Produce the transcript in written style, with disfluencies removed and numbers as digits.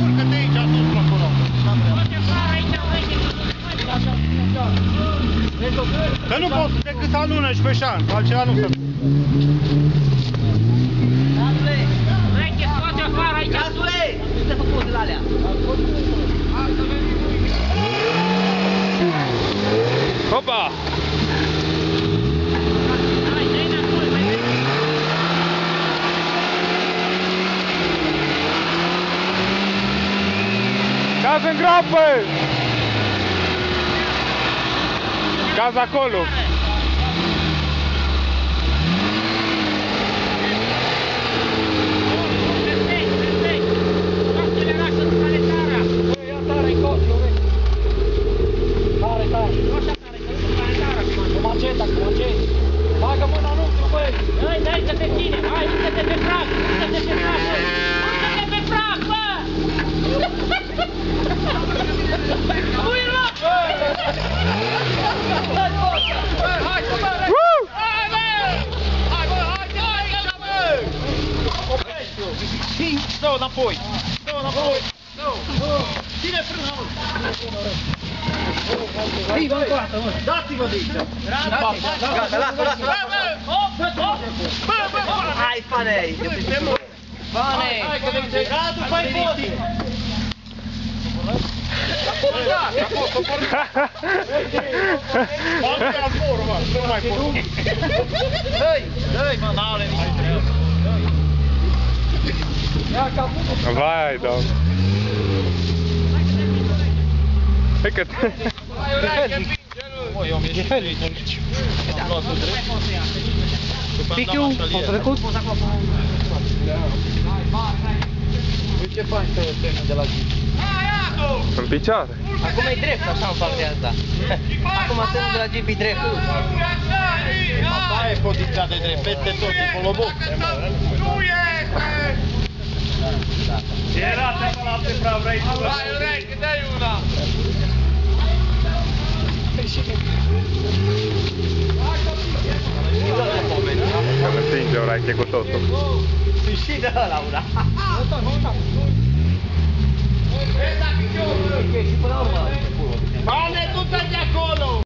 Urcă-te aici, sus acolo. Că nu pot decât să alunești pe șan, altceva nu se poate. Veche, scoate afară aici! Gazule! Nu te fă pozele alea! Hopa! Hai, dă-i înapoi, mai bine! Gaz în groapă! Gaz acolo! Bagă mâna în unghiul, băi! Dă-i că te ține! Hai, urcă-te pe prag! Urcă-te pe prag, bă! Urcă-te pe prag, bă! Ui, mă! Hai, să bă! Hai, bă! Hai, bă! Hai, bă! Dă-o înapoi! Dă-o înapoi! Ține frâna, mă! Hai, bă, încoată, mă! Dați-vă de aici! Gata, lasă! Hai, Fanei! Fanei! Hai, că de ce? Radu, fai pozi! Poate am poră, mă! Nu mai pot! Dă-i, mă, n-are nici treabă! Ia capul! Vai, doamne! Hai că... Hai, ureche, pinge-l! Mă, eu am ieșit de aici. Am luat-o drept. Pichiu, au trecut? Uite ce fain să termin de la zi. În picioare! Acum e drept, așa în partea asta. Acum suntem de la Jeep drept. Asta e poziția de drept, peste tot, e coloboc. Nu este! Era pe la pe prea vrei tu. Hai, ureche, dă-i una! Că mă stinge o rache cu totul. Și de ăla una. Vezi la piciorul! Și până la urmă. Bane, du-te de acolo!